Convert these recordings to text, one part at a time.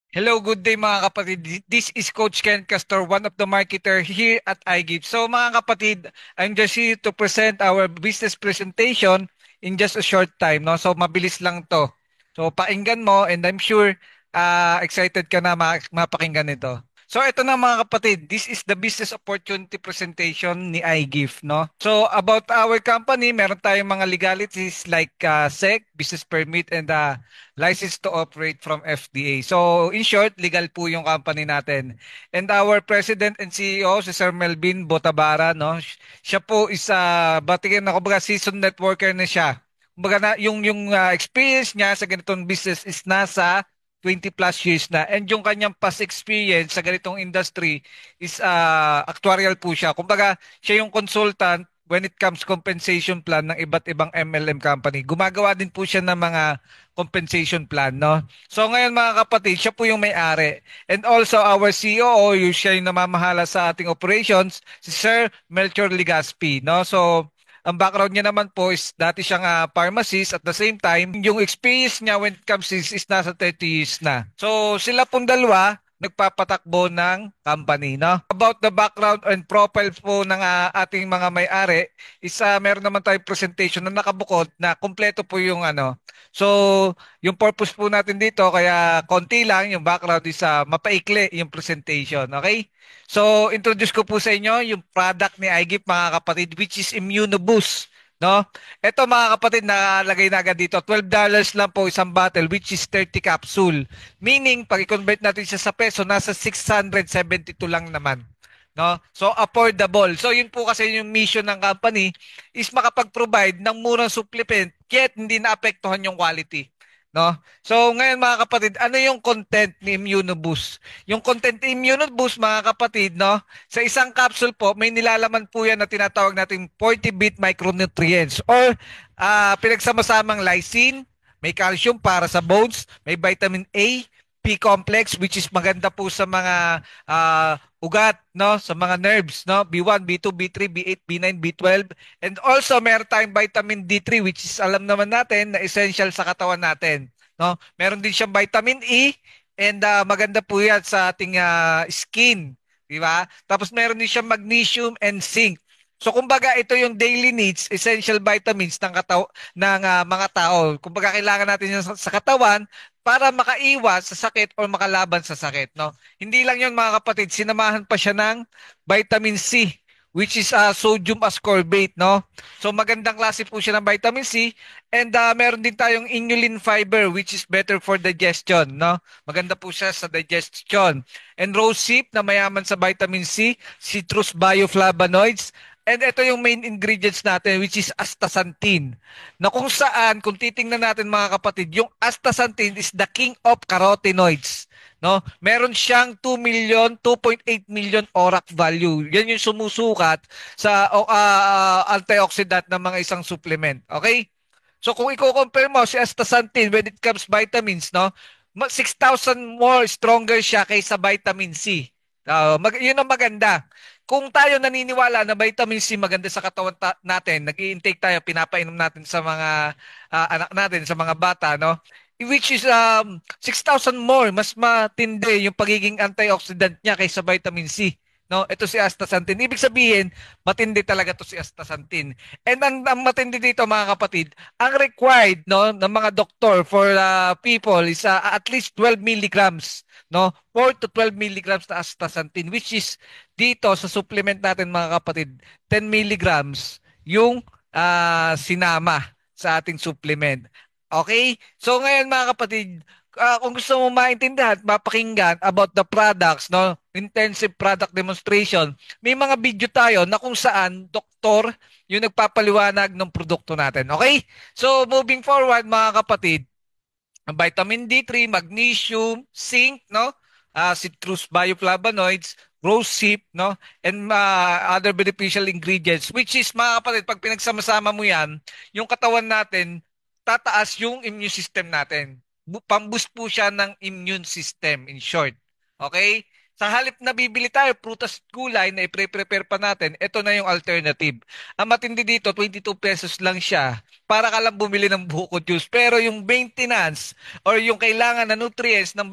Hello, good day mga kapatid. This is Coach Ken Castor, one of the marketer here at iGive. So mga kapatid, I'm just here to present our business presentation in just a short time. No? So mabilis lang to. So pakinggan mo and I'm sure excited ka na mapakinggan ito. So ito na mga kapatid, this is the business opportunity presentation ni iGive. No? So about our company, meron tayong mga legalities like SEC, business permit, and license to operate from FDA. So, in short, legal po yung company natin. And our President and CEO, si Sir Melvin Botabara, no? Siya po is, batingin na kumbaga seasoned networker na siya. Kumbaga na, yung experience niya sa ganitong business is nasa 20 plus years na. And yung kanyang past experience sa ganitong industry is actuarial po siya. Kumbaga, siya yung consultant when it comes compensation plan ng iba't ibang MLM company. Gumagawa din po siya ng mga compensation plan, no? So ngayon mga kapatid, siya po yung may-ari. And also our COO, yung siya yung namamahala sa ating operations, si Sir Melchor Ligaspi, no? So ang background niya naman po is dati siyang pharmacist at the same time, yung experience niya when it comes is nasa 30 years na. So sila pong dalawa, nagpapatakbo ng company, no? About the background and profile po ng ating mga may-ari, meron naman tayong presentation na nakabukod na kumpleto po yung ano. So, yung purpose po natin dito, kaya konti lang yung background is mapaikli yung presentation, okay? So, introduce ko po sa inyo yung product ni iGift mga kapatid, which is Immunoboost. No? Ito mga kapatid, nakalagay na agad dito, $12 lang po isang bottle, which is 30 capsule. Meaning, pag i-convert natin siya sa peso, nasa 672 lang naman. No? So, affordable. So, yun po kasi yung mission ng company is makapag-provide ng murang supplement yet hindi naapektuhan yung quality. No? So, ngayon mga kapatid, ano yung content ni Immunoboost? Yung content ni Immunoboost mga kapatid, no? Sa isang capsule po, may nilalaman po yan na tinatawag natin 40-bit micronutrients or pinagsama-samang lysine, may calcium para sa bones, may vitamin A, P-complex which is maganda po sa mga ugat, no, sa mga nerves, no, B1, B2, B3, B8, B9, B12, and also meron tayong vitamin D3 which is alam naman natin na essential sa katawan natin, no. Meron din siyang vitamin E and maganda po 'yan sa ating skin, di ba? Tapos meron din siyang magnesium and zinc. So kumbaga ito yung daily needs, essential vitamins ng mga tao. Kumbaga kailangan natin yan sa katawan para makaiwas sa sakit o makalaban sa sakit, no? Hindi lang 'yon mga kapatid, sinamahan pa siya ng vitamin C which is sodium ascorbate, no? So magandang klase po siya ng vitamin C and meron din tayong inulin fiber which is better for digestion, no? Maganda po siya sa digestion. And rosehip na mayaman sa vitamin C, citrus bioflavonoids, and ito yung main ingredients natin which is astaxanthin. Na kung saan, kung titingnan natin mga kapatid, yung astaxanthin is the king of carotenoids. No? Meron siyang 2.8 million ORAC value. Yan yung sumusukat sa antioxidant ng mga isang supplement. Okay? So kung i-compare mo si astaxanthin when it comes vitamins, no? 6,000 more stronger siya kaysa vitamin C. Yun ang maganda. Kung tayo naniniwala na vitamin C maganda sa katawan natin, nag-i-intake tayo, pinapainom natin sa mga anak natin, sa mga bata, no? Which is 6,000 more, mas matindi yung pagiging antioxidant niya kaysa vitamin C. No, ito si astaxanthin. Ibig sabihin, matindi talaga to si astaxanthin. And ang matindi dito mga kapatid, ang required no ng mga doktor for people is at least 12 milligrams, no? 4 to 12 milligrams na astaxanthin which is dito sa supplement natin mga kapatid, 10 milligrams yung sinama sa ating supplement. Okay? So ngayon mga kapatid, kung gusto mo maintindihan, mapakinggan about the products, no? Intensive product demonstration. May mga video tayo na kung saan doktor yung nagpapaliwanag ng produkto natin. Okay? So moving forward mga kapatid, ang vitamin D3, magnesium, zinc, no? Citrus bioflavonoids, rosehip, no? And other beneficial ingredients which is mga kapatid, pag pinagsama-sama mo yan, yung katawan natin tataas yung immune system natin. Pamboost po siya ng immune system in short. Okay? Sa halip na bibili tayo, prutas at gulay na i-prepare pa natin, ito na yung alternative. Ang matindi dito, 22 pesos lang siya para ka lang bumili ng buko juice. Pero yung maintenance or yung kailangan na nutrients ng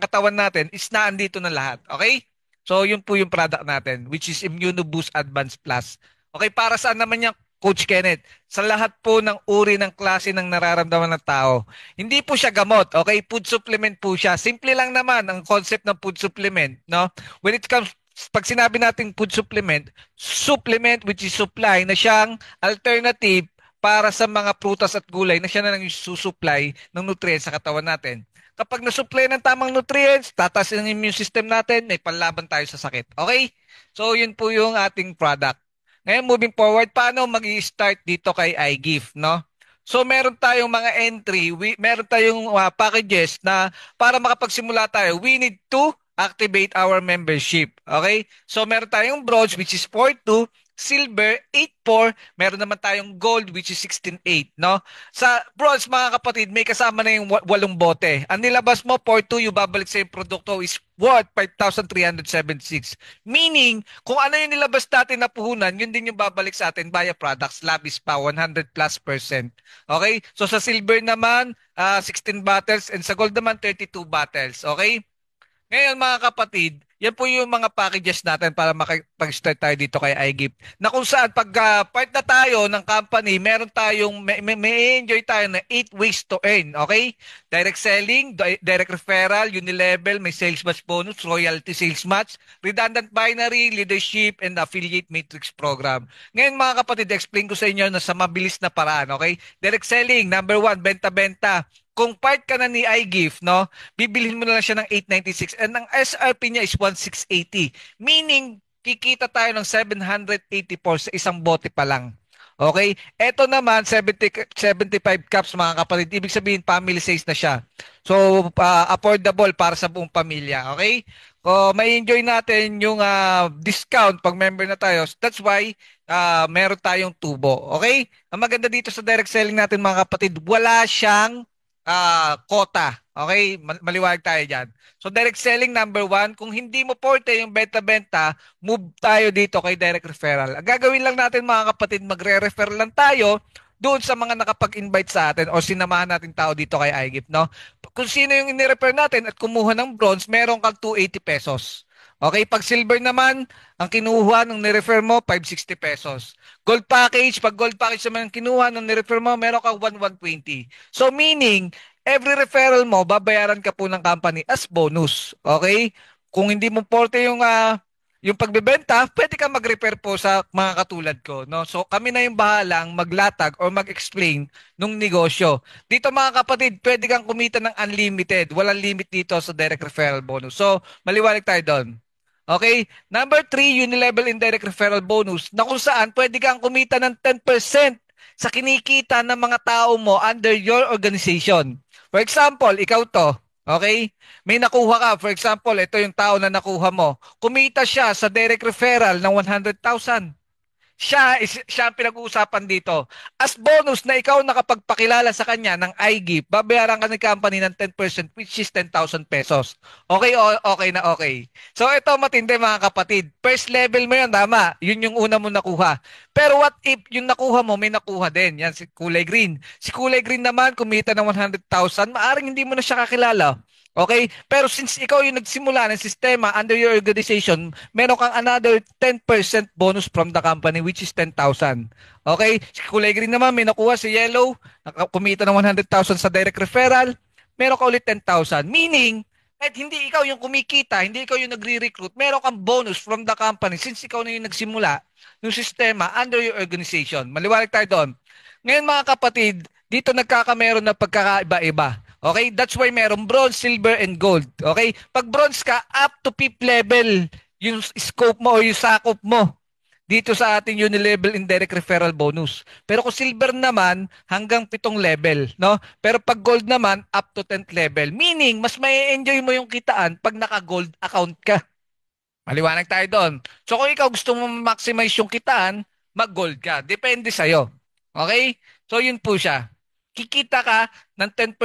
katawan natin is naandito na lahat. Okay? So, yun po yung product natin, which is ImmunoBoost Advanced Plus. Okay, para saan naman yan, Coach Kenneth? Sa lahat po ng uri ng klase ng nararamdaman ng tao. Hindi po siya gamot, okay? Food supplement po siya. Simple lang naman ang concept ng food supplement, no? When it comes, pag sinabi nating food supplement, supplement which is supply na siyang alternative para sa mga prutas at gulay na siya na lang yung susupply ng nutrients sa katawan natin. Kapag nasupply ng tamang nutrients, tataas ang immune system natin, may panlaban tayo sa sakit. Okay? So, yun po yung ating product. Ngayon, moving forward, paano mag-i-start dito kay iGift, no? So, meron tayong mga entry, meron tayong packages na para makapagsimula tayo, we need to activate our membership. Okay? So, meron tayong bronze, which is 4.2, silver, 8.4, meron naman tayong gold, which is 16.8, no? Sa bronze, mga kapatid, may kasama na yung walong bote. Ang nilabas mo, 4.2, yung babalik sa yung produkto is worth 5,376. Meaning, kung ano yung nilabas natin na puhunan, yun din yung babalik sa atin via products. Labis pa, 100+%. Okay? So sa silver naman, 16 bottles and sa gold naman, 32 bottles. Okay? Ngayon mga kapatid, yan po yung mga packages natin para makapag-start tayo dito kay iGift. Na kung saan pag part na tayo ng company, meron tayong, may enjoy tayo na 8 ways to earn. Okay? Direct selling, direct referral, unilevel, may sales match bonus, royalty sales match, redundant binary, leadership, and affiliate matrix program. Ngayon mga kapatid, explain ko sa inyo na sa mabilis na paraan. Okay? Direct selling, number 1, benta-benta. Kung part ka na ni iGift, no, bibilhin mo na lang siya ng 896 and ang SRP niya is 1680. Meaning, kikita tayo ng 784 sa isang bote pa lang. Okay? Ito naman, 75 cups mga kapatid. Ibig sabihin, family size na siya. So, affordable para sa buong pamilya. Okay? May enjoy natin yung discount pag member na tayo. That's why, meron tayong tubo. Okay? Ang maganda dito sa direct selling natin mga kapatid, wala siyang quota. Okay? Maliwanag tayo dyan. So, direct selling number 1, kung hindi mo porte yung benta-benta, move tayo dito kay direct referral. Ang gagawin lang natin mga kapatid, magre-refer lang tayo doon sa mga nakapag-invite sa atin o sinamahan natin tao dito kay iGift, no? Kung sino yung ini-refer natin at kumuha ng bronze, meron kang 280 pesos. Okay, pag silver naman, ang kinuha nung ni-refer mo, 560 pesos. Gold package, pag gold package naman ang kinuha nung ni-refer mo, meron kang 120. So meaning, every referral mo, babayaran ka po ng company as bonus. Okay? Kung hindi mo porte yung pagbebenta, pwede ka mag-refer po sa mga katulad ko. No? So kami na yung bahalang maglatag or mag-explain nung negosyo. Dito mga kapatid, pwede kang kumita ng unlimited. Walang limit dito sa direct referral bonus. So maliwanag tayo doon. Okay? Number 3, unilevel indirect referral bonus na kung saan pwede kang kumita ng 10% sa kinikita ng mga tao mo under your organization. For example, ikaw to. Okay? May nakuha ka. For example, ito yung tao na nakuha mo. Kumita siya sa direct referral ng 100,000. Siya ang pinag-uusapan dito. As bonus na ikaw nakapagpakilala sa kanya ng iGift, babayaran ka ng company ng 10% which is 10,000 pesos. Okay, okay na okay. So ito matindi mga kapatid. First level mo yun, tama. Yun yung una mo nakuha. Pero what if yung nakuha mo may nakuha din? Yan si kulay green. Si kulay green naman kumita ng 100,000, maaring hindi mo na siya kakilala. Okay? Pero since ikaw yung nagsimula ng sistema under your organization, meron kang another 10% bonus from the company which is 10,000. Okay? Si kulay green naman, may nakuha si yellow, kumita ng 100,000 sa direct referral, meron ka ulit 10,000. Meaning, kahit hindi ikaw yung kumikita, hindi ikaw yung nagre-recruit, meron kang bonus from the company since ikaw na yung nagsimula ng sistema under your organization. Maliwanag tayo doon. Ngayon mga kapatid, dito nagkakameron na pagkakaiba-iba. Okay? That's why meron bronze, silver, and gold. Okay? Pag bronze ka, up to 5th level yung scope mo o yung sakop mo dito sa ating unilevel indirect referral bonus. Pero kung silver naman, hanggang 7th level. No? Pero pag gold naman, up to 10th level. Meaning, mas may enjoy mo yung kitaan pag naka-gold account ka. Maliwanag tayo doon. So kung ikaw gusto mo maximize yung kitaan, mag-gold ka. Depende sa'yo. Okay? So yun po siya. Kikita ka ng 10%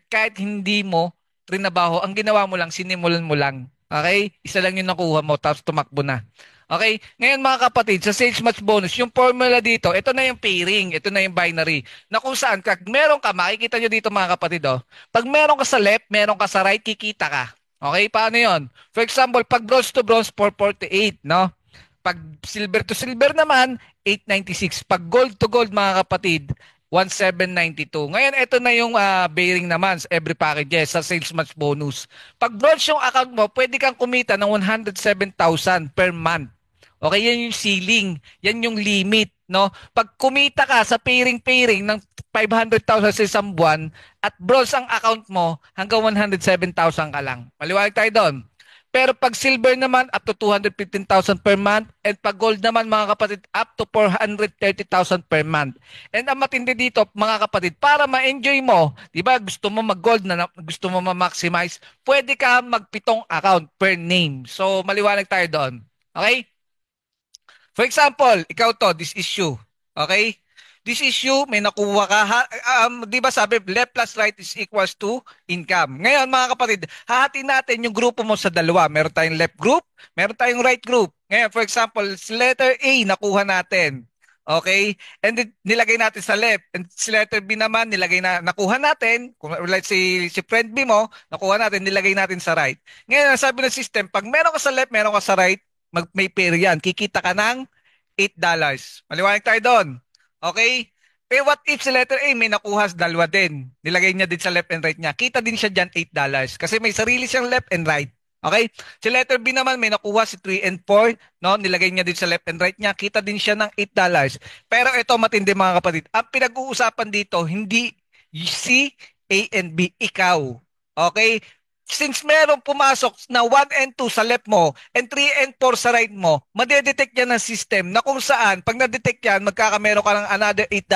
kahit hindi mo trinabaho. Ang ginawa mo lang, sinimulan mo lang. Okay? Isa lang yung nakuha mo tapos tumakbo na. Okay? Ngayon mga kapatid, sa sales match bonus, yung formula dito, ito na yung pairing, ito na yung binary, na kung saan, kag meron ka, makikita nyo dito mga kapatid, oh, pag meron ka sa left, meron ka sa right, kikita ka. Okay? Paano yon? For example, pag bronze to bronze, 448, no? Pag silver to silver naman, 896. Pag gold to gold mga kapatid, 1792. Ngayon, ito na yung bearing naman sa every packages sa sales match bonus. Pag bronze yung account mo, pwede kang kumita ng 107,000 per month. Okay, yan yung ceiling. Yan yung limit. No? Pag kumita ka sa pairing-pairing ng 500,000 sa isang buwan at bronze ang account mo, hanggang 107,000 ka lang. Maliwanag tayo doon. Pero pag silver naman, up to 215,000 per month. And pag gold naman, mga kapatid, up to 430,000 per month. And ang matindi dito, mga kapatid, para ma-enjoy mo, di ba, gusto mo mag-gold na, gusto mo ma-maximize, pwede ka magpitong account per name. So, maliwanag tayo doon. Okay? For example, ikaw to, this issue. Okay? This issue, may nakuha ka. Di ba sabi, left plus right is equals to income. Ngayon, mga kapatid, hahatiin natin yung grupo mo sa dalawa. Meron tayong left group, meron tayong right group. Ngayon, for example, letter A, nakuha natin. Okay? And then, nilagay natin sa left. And si letter B naman, nakuha natin. Kung like si friend B mo, nakuha natin, nilagay natin sa right. Ngayon, sabi ng system, pag meron ka sa left, meron ka sa right, may pair yan. Kikita ka ng $8. Maliwanag tayo doon. Okay? Eh what if si letter A may nakuha sa dalawa din? Nilagay niya din sa left and right niya. Kita din siya dyan $8. Kasi may sarili siyang left and right. Okay? Si letter B naman may nakuha si 3 and 4. No? Nilagay niya din sa left and right niya. Kita din siya ng $8. Pero ito matindi mga kapatid. Ang pinag-uusapan dito, hindi C, A, and B. Ikaw. Okay? Since merong pumasok na 1 and 2 sa left mo and 3 and 4 sa right mo, madedetect yan ng system na kung saan, pag na-detect yan, magkakamero ka ng another $8,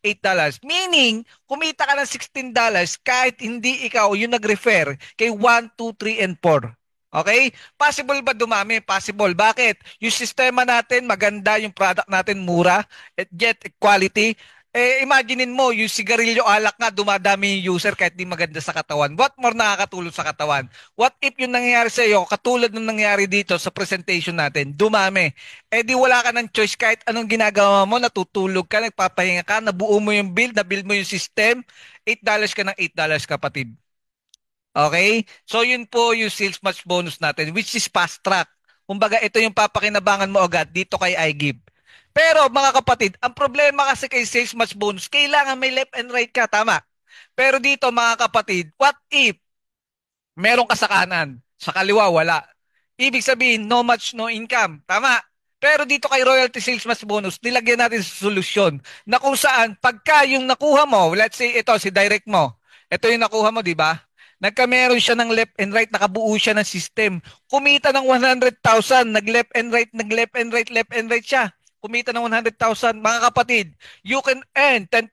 $8. Meaning, kumita ka ng $16 kahit hindi ikaw yung nag-refer kay 1, 2, 3, and 4. Okay? Possible ba dumami? Possible. Bakit? Yung sistema natin, maganda, yung product natin, mura, at yet quality. Eh, imaginein mo, yung sigarilyo alak nga, dumadami yung user kahit di maganda sa katawan. What more nakakatulong sa katawan? What if yung nangyayari sa iyo, katulad ng nangyayari dito sa presentation natin, dumami. Eh di wala ka ng choice kahit anong ginagawa mo, natutulog ka, nagpapahinga ka, nabuo mo yung build, nabuild mo yung system, $8 ka ng $8 kapatid. Okay? So yun po yung sales match bonus natin, which is fast track. Kumbaga, ito yung papakinabangan mo agad dito kay iGive. Pero mga kapatid, ang problema kasi kay sales match bonus, kailangan may left and right ka, tama? Pero dito mga kapatid, what if meron ka sa kanan, sa kaliwa wala? Ibig sabihin, no match, no income, tama? Pero dito kay royalty sales match bonus, nilagyan natin sa solusyon na kung saan, pagka yung nakuha mo, let's say ito, si direct mo, ito yung nakuha mo, di ba? Nagkameron siya ng left and right, nakabuo siya ng system. Kumita ng 100,000, nag-left and right, nag-left and right, left and right siya. Kumita ng 100,000. Mga kapatid, you can earn 10%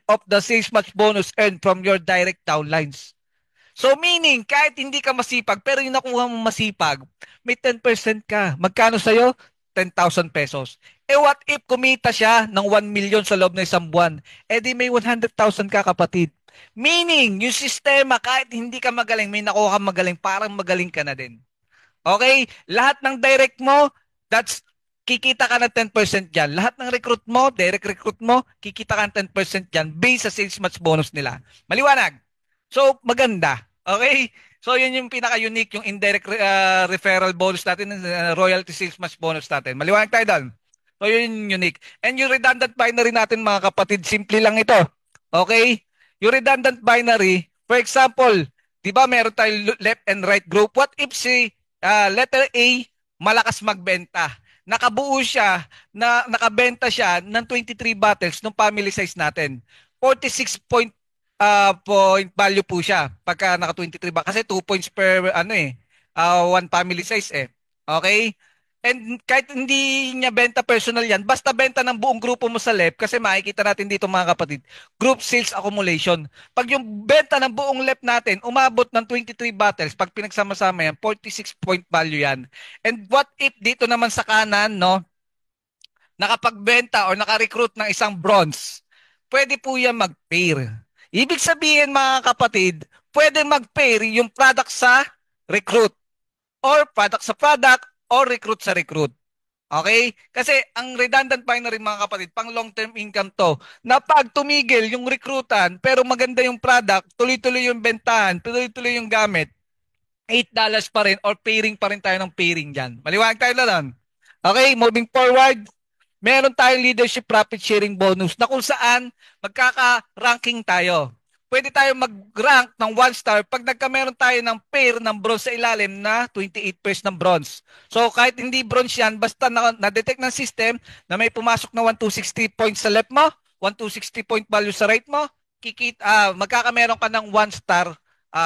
of the sales match bonus earned from your direct downlines. So meaning, kahit hindi ka masipag, pero yung nakuha mo masipag, may 10% ka. Magkano sa'yo? 10,000 pesos. Eh what if kumita siya ng 1 million sa loob ng isang buwan? Eh di may 100,000 ka kapatid. Meaning, yung sistema, kahit hindi ka magaling, may nakuha ka magaling, parang magaling ka na din. Okay? Lahat ng direct mo, that's kikita ka ng 10% dyan. Lahat ng recruit mo, direct recruit mo, kikita ka ng 10% dyan based sa sales match bonus nila. Maliwanag? So, maganda. Okay? So, yun yung pinaka-unique, yung indirect referral bonus natin, royalty sales match bonus natin. Maliwanag tayo doon. So, yun yung unique. And yung redundant binary natin, mga kapatid, simple lang ito. Okay? Yung redundant binary, for example, di ba meron tayong left and right group? What if si letter A, malakas magbenta? Nakabuo siya, nakabenta siya ng 23 bottles ng family size natin. 46 point value po siya pagka naka 23 ba kasi 2 points per one family size eh. Okay? And kahit hindi niya benta personal yan, basta benta ng buong grupo mo sa left kasi makikita natin dito mga kapatid, group sales accumulation. Pag yung benta ng buong left natin, umabot ng 23 bottles, pag pinagsama-sama yan, 46 point value yan. And what if dito naman sa kanan, no, nakapagbenta or naka-recruit ng isang bronze, pwede po yan mag-pair. Ibig sabihin mga kapatid, pwede mag-pair yung product sa recruit. or product sa product or recruit sa recruit. Okay? Kasi ang redundant binary mga kapatid, pang long-term income to, na pag tumigil yung recruitan, pero maganda yung product, tuloy-tuloy yung bentahan, tuloy-tuloy yung gamit, $8 pa rin or pairing pa rin tayo ng pairing dyan. Maliwanag tayo na lang. Okay, moving forward, meron tayong leadership profit sharing bonus na kung saan magkaka-ranking tayo. Pwede tayo mag-rank ng 1 star pag meron tayo ng pair ng bronze sa ilalim na 28 pairs ng bronze. So kahit hindi bronze yan, basta na-detect ng system na may pumasok na 1260 points sa left mo, 1260 point value sa right mo, magkakameron ka ng 1 star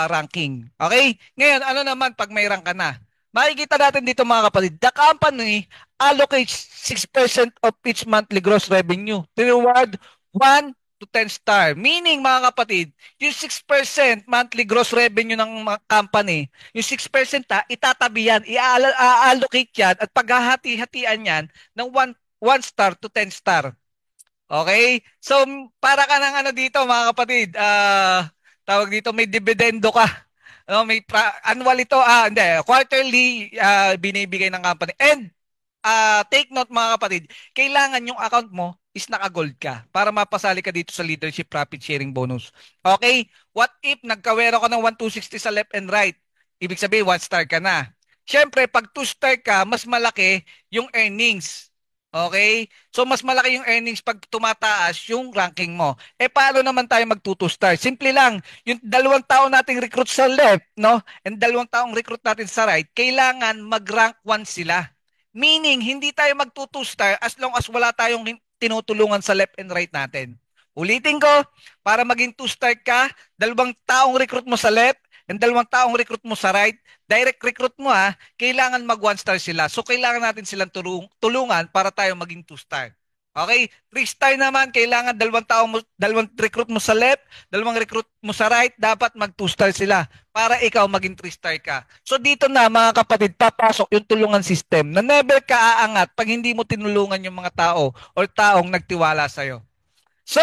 ranking. Okay? Ngayon, ano naman pag may rank ka na? Makikita natin dito mga kapatid, the company allocates 6% of each monthly gross revenue to reward 1 to 10 star. Meaning mga kapatid, yung 6% monthly gross revenue ng company, yung 6% itatabi yan, i-allocate yan at paghahati-hatian yan ng 1 star to 10 star. Okay? So, para ka ng ano dito mga kapatid, tawag dito may dividendo ka. No, may annual ito, hindi, quarterly binibigay ng company. And take note mga kapatid, kailangan yung account mo is naka-gold ka para mapasali ka dito sa leadership profit sharing bonus. Okay? What if nagkawero ka ng 1260 sa left and right? Ibig sabihin 1 star ka na. Siyempre, pag 2 star ka, mas malaki yung earnings. Okay? So, mas malaki yung earnings pag tumataas yung ranking mo. Eh, paano naman tayo mag-2 star? Simple lang. Yung 2 taong nating recruit sa left, no? And 2 taong recruit natin sa right, kailangan mag-rank 1 sila. Meaning, hindi tayo mag-2 star as long as wala tayong tinutulungan sa left and right natin. Ulitin ko, para maging 2 star ka, 2 taong recruit mo sa left and 2 taong recruit mo sa right, direct recruit mo kailangan mag 1 star sila. So, kailangan natin silang tulungan para tayo maging 2 star. Okay? 3 star naman, kailangan 2 recruit mo sa left, 2 recruit mo sa right, dapat mag 2 star sila para ikaw maging 3 star ka. So dito na mga kapatid, papasok yung tulungan system na never ka aangat pag hindi mo tinulungan yung mga tao or taong nagtiwala sa'yo. So,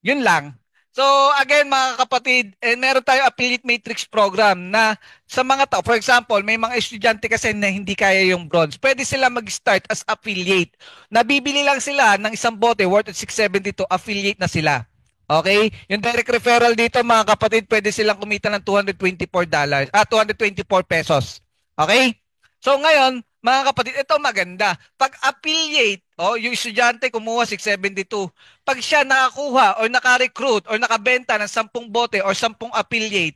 yun lang. So again mga kapatid, meron tayong affiliate matrix program na sa mga tao, for example, may mga estudyante kasi na hindi kaya yung bronze. Pwede sila mag-start as affiliate. Nabibili lang sila ng isang bote worth of 672, affiliate na sila. Okay? Yung direct referral dito mga kapatid, pwede silang kumita ng $224, 224 pesos. Okay? So ngayon, mga kapatid, ito maganda. Pag affiliate, yung estudyante kumuha 672, pag siya nakakuha or naka-recruit or nakabenta ng 10 bote or 10 affiliate,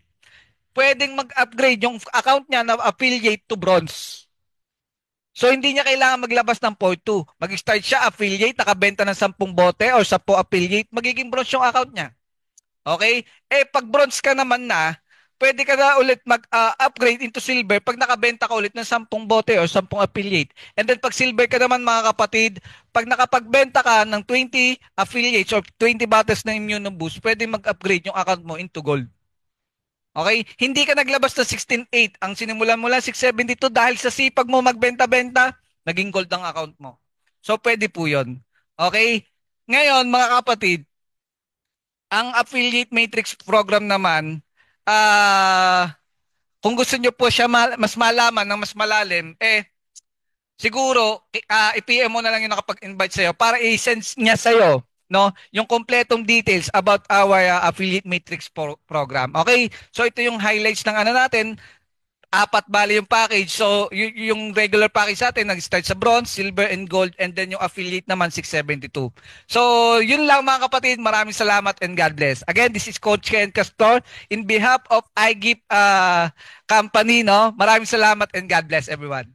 pwedeng mag-upgrade yung account niya na affiliate to bronze. So hindi niya kailangan maglabas ng 4-2. Mag-start siya affiliate, nakabenta ng 10 bote or 10 affiliate, magiging bronze yung account niya. Okay? Eh pag bronze ka naman na, pwede ka na ulit mag-upgrade into silver pag nakabenta ka ulit ng 10 bote or 10 affiliate. And then pag silver ka naman mga kapatid, pag nakapagbenta ka ng 20 affiliates or 20 bottles ng Immunoboost, pwede mag-upgrade yung account mo into gold. Okay? Hindi ka naglabas ng 16.8. Ang sinimulan mo lang 672 dahil sa sipag mo magbenta-benta, naging gold ang account mo. So pwede po yun. Okay? Ngayon mga kapatid, ang affiliate matrix program naman, kung gusto nyo po siya mas malaman ng mas malalim, siguro i-PM mo na lang yung nakapag-invite sa'yo para i-send niya sa'yo no, yung kompletong details about our affiliate matrix program. Okay? So ito yung highlights ng ano natin. 4 bali yung package. So, yung regular package natin, nag-start sa bronze, silver, and gold, and then yung affiliate naman, 672. So, yun lang mga kapatid. Maraming salamat and God bless. Again, this is Coach Ken Castor. In behalf of iGift Company, no? Maraming salamat and God bless everyone.